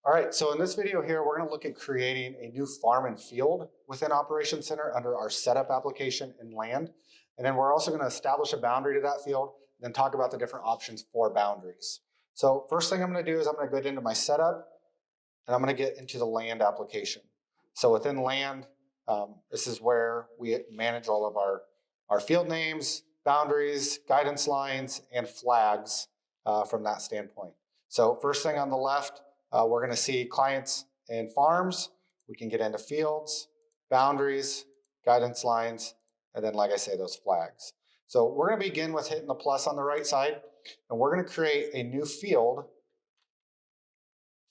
All right, so in this video here, we're gonna look at creating a new farm and field within Operations Center under our setup application in land. And then we're also gonna establish a boundary to that field, then talk about the different options for boundaries. So first thing I'm gonna do is I'm gonna go into my setup and I'm gonna get into the land application. So within land, this is where we manage all of our field names, boundaries, guidance lines, and flags from that standpoint. So first thing on the left, we're going to see clients and farms. We can get into fields, boundaries, guidance lines, and then, like I say, those flags. So we're going to begin with hitting the plus on the right side, and we're going to create a new field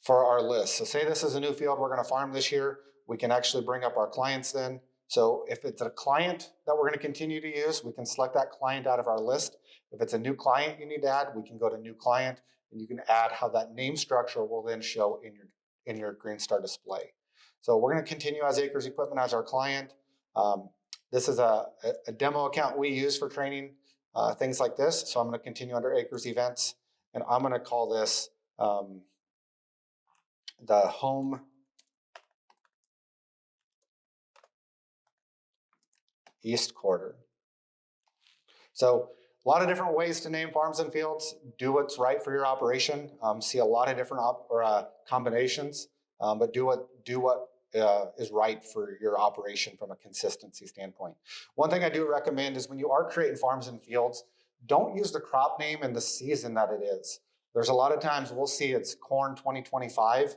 for our list. So say this is a new field we're going to farm this year. We can actually bring up our clients then. So if it's a client that we're going to continue to use, we can select that client out of our list. If it's a new client you need to add, we can go to new client and you can add how that name structure will then show in your Greenstar display. So we're going to continue as Acres Equipment as our client. This is a demo account we use for training things like this. So I'm going to continue under Acres Events, and I'm going to call this the home east quarter. So a lot of different ways to name farms and fields. Do what's right for your operation. See a lot of different combinations, but do what is right for your operation from a consistency standpoint. One thing I do recommend is when you are creating farms and fields, don't use the crop name and the season that it is. There's a lot of times we'll see it's corn 2025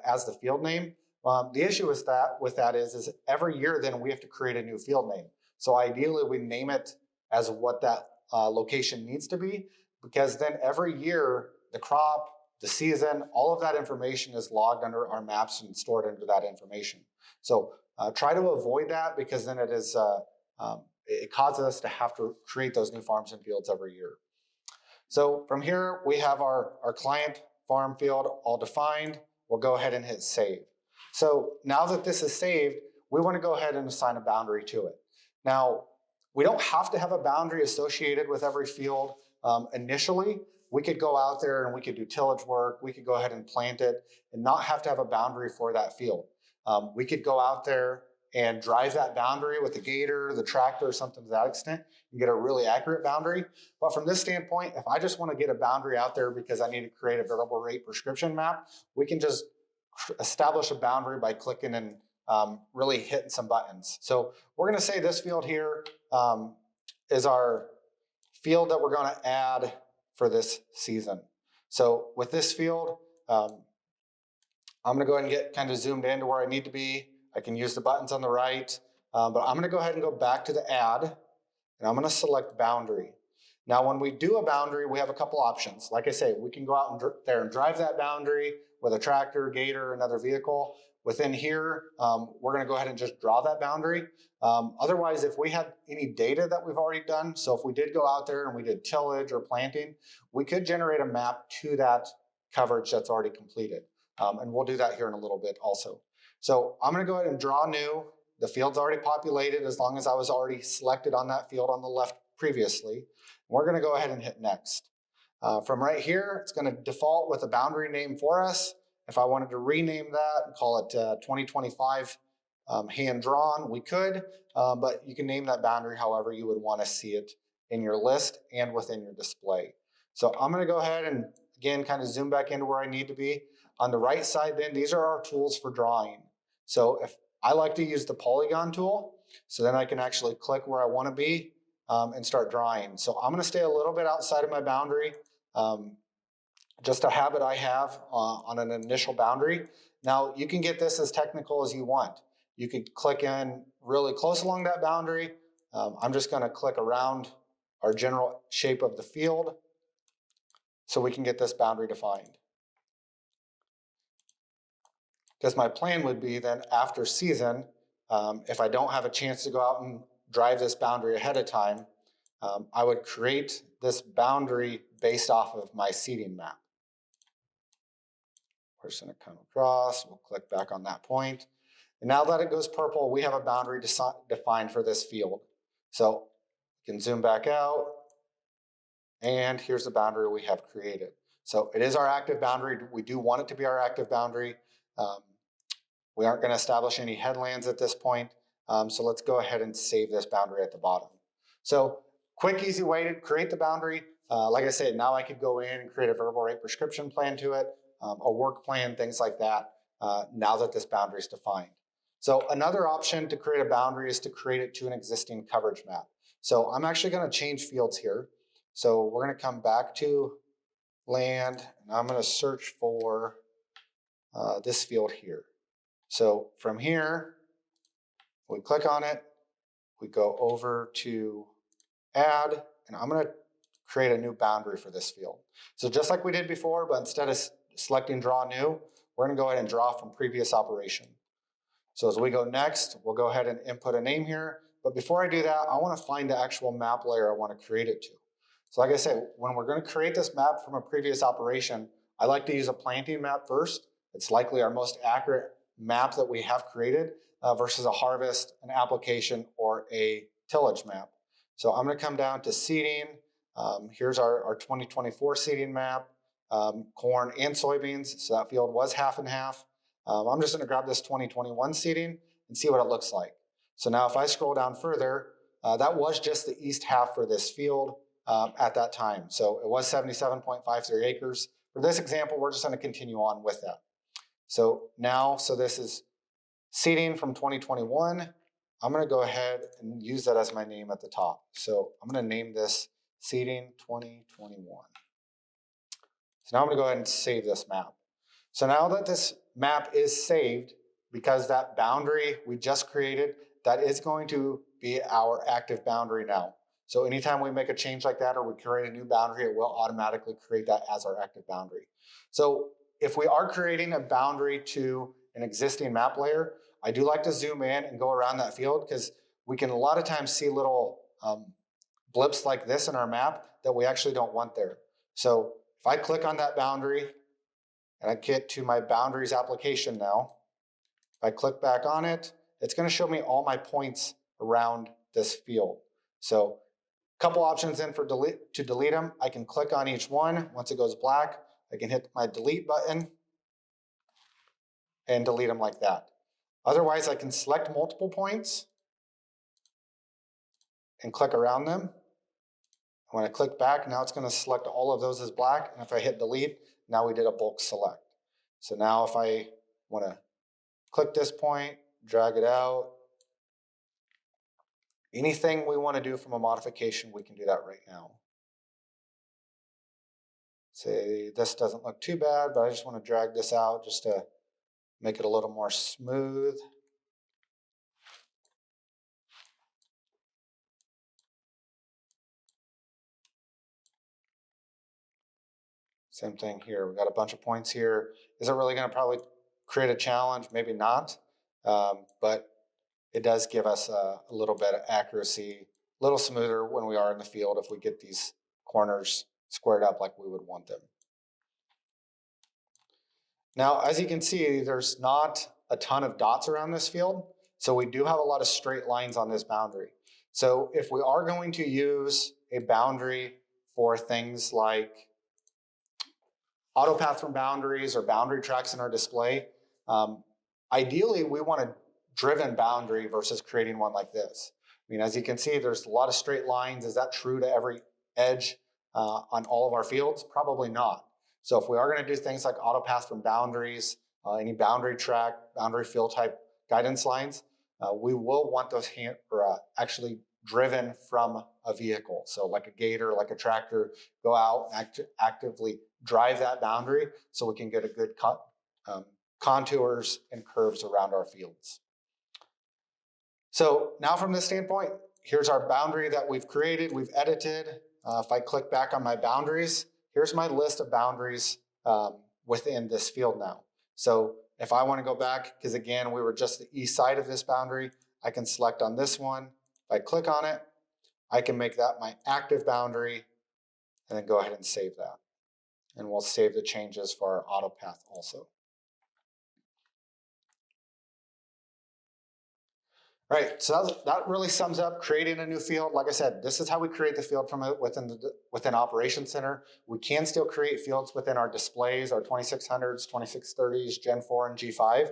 as the field name. The issue with that is every year then we have to create a new field name. So ideally we name it as what that location needs to be, because then every year the crop, the season, all of that information is logged under our maps and stored under that information. So try to avoid that, because then it causes us to have to create those new farms and fields every year. So from here we have our client farm field all defined. We'll go ahead and hit save. So now that this is saved, we want to go ahead and assign a boundary to it. Now, we don't have to have a boundary associated with every field initially. We could go out there and we could do tillage work. We could go ahead and plant it and not have to have a boundary for that field. We could go out there and drive that boundary with the gator, the tractor, or something to that extent, and get a really accurate boundary. But from this standpoint, if I just want to get a boundary out there because I need to create a variable rate prescription map, we can just establish a boundary by clicking and really hitting some buttons. So we're going to say this field here is our field that we're going to add for this season. So with this field, I'm going to go ahead and get kind of zoomed in to where I need to be. I can use the buttons on the right, but I'm going to go ahead and go back to the add, and I'm going to select boundary. Now, when we do a boundary, we have a couple options. Like I say, we can go out there and drive that boundary with a tractor, gator, another vehicle. Within here, we're going to go ahead and just draw that boundary. Otherwise, if we had any data that we've already done, so if we did go out there and we did tillage or planting, we could generate a map to that coverage that's already completed. And we'll do that here in a little bit also. So I'm going to go ahead and draw new. The field's already populated as long as I was already selected on that field on the left previously. We're going to go ahead and hit next. From right here, it's going to default with a boundary name for us. If I wanted to rename that and call it 2025 hand drawn, we could, but you can name that boundary however you would want to see it in your list and within your display. So I'm going to go ahead and again kind of zoom back into where I need to be. On the right side then, these are our tools for drawing. So if I like to use the polygon tool, so then I can actually click where I want to be and start drawing. So I'm going to stay a little bit outside of my boundary. Just a habit I have on an initial boundary. Now you can get this as technical as you want. You could click in really close along that boundary. I'm just going to click around our general shape of the field so we can get this boundary defined. Because my plan would be then after season, if I don't have a chance to go out and drive this boundary ahead of time, I would create this boundary based off of my seeding map. We're just going to come across, we'll click back on that point. And now that it goes purple, we have a boundary defined for this field. So you can zoom back out, and here's the boundary we have created. So it is our active boundary. We do want it to be our active boundary. We aren't going to establish any headlands at this point. So let's go ahead and save this boundary at the bottom. So quick, easy way to create the boundary. Like I said, now I could go in and create a variable rate prescription plan to it, a work plan, things like that, now that this boundary is defined. So another option to create a boundary is to create it to an existing coverage map. So I'm actually going to change fields here. So we're going to come back to land, and I'm going to search for this field here. So from here, we click on it, we go over to add, and I'm going to create a new boundary for this field. So just like we did before, but instead of selecting draw new, we're going to go ahead and draw from previous operation. So as we go next, we'll go ahead and input a name here. But before I do that, I want to find the actual map layer I want to create it to. So like I said, when we're going to create this map from a previous operation, I like to use a planting map first. It's likely our most accurate map that we have created versus a harvest, an application, or a tillage map. So I'm going to come down to seeding. Here's our 2024 seeding map, corn and soybeans. So that field was half and half. I'm just going to grab this 2021 seeding and see what it looks like. So now if I scroll down further, that was just the east half for this field at that time. So it was 77.53 acres. For this example, we're just going to continue on with that. So now, so this is seeding from 2021. I'm going to go ahead and use that as my name at the top. So I'm going to name this seeding 2021. So now I'm going to go ahead and save this map. So now that this map is saved, because that boundary we just created, that is going to be our active boundary now. So anytime we make a change like that or we create a new boundary, it will automatically create that as our active boundary. So if we are creating a boundary to an existing map layer, I do like to zoom in and go around that field because we can a lot of times see little blips like this in our map that we actually don't want there. So if I click on that boundary and I get to my boundaries application now, if I click back on it, it's going to show me all my points around this field. So a couple options in for to delete them. I can click on each one. Once it goes black, I can hit my delete button and delete them like that. Otherwise, I can select multiple points and click around them. When I click back, now it's going to select all of those as black. And if I hit delete, now we did a bulk select. So now if I want to click this point, drag it out, anything we want to do from a modification, we can do that right now. Say this doesn't look too bad, but I just want to drag this out just to make it a little more smooth. Same thing here. We've got a bunch of points here. Is it really going to probably create a challenge? Maybe not, but it does give us a little bit of accuracy, a little smoother when we are in the field if we get these corners squared up like we would want them. Now, as you can see, there's not a ton of dots around this field, so we do have a lot of straight lines on this boundary. So if we are going to use a boundary for things like autopath from boundaries or boundary tracks in our display, ideally we want a driven boundary versus creating one like this. I mean, as you can see, there's a lot of straight lines. Is that true to every edge on all of our fields? Probably not. So if we are going to do things like autopath from boundaries, any boundary track, boundary field type guidance lines, we will want those actually driven from a vehicle. So like a gator, like a tractor, go out and actively drive that boundary so we can get a good contours and curves around our fields. So now from this standpoint, here's our boundary that we've created, we've edited. If I click back on my boundaries, here's my list of boundaries within this field now. So if I want to go back, because again, we were just the east side of this boundary, I can select on this one. If I click on it, I can make that my active boundary and then go ahead and save that. And we'll save the changes for our auto path also. Right, so that really sums up creating a new field. Like I said, this is how we create the field from within Operations Center. We can still create fields within our displays, our 2600s, 2630s, Gen 4, and G5.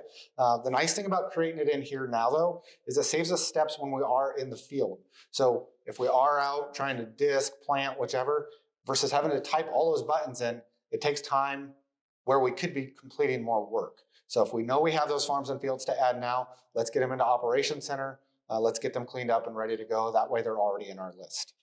The nice thing about creating it in here now, though, is it saves us steps when we are in the field. So if we are out trying to disk, plant, whichever, versus having to type all those buttons in, it takes time where we could be completing more work. So if we know we have those farms and fields to add now, let's get them into Operations Center. Let's get them cleaned up and ready to go. That way they're already in our list.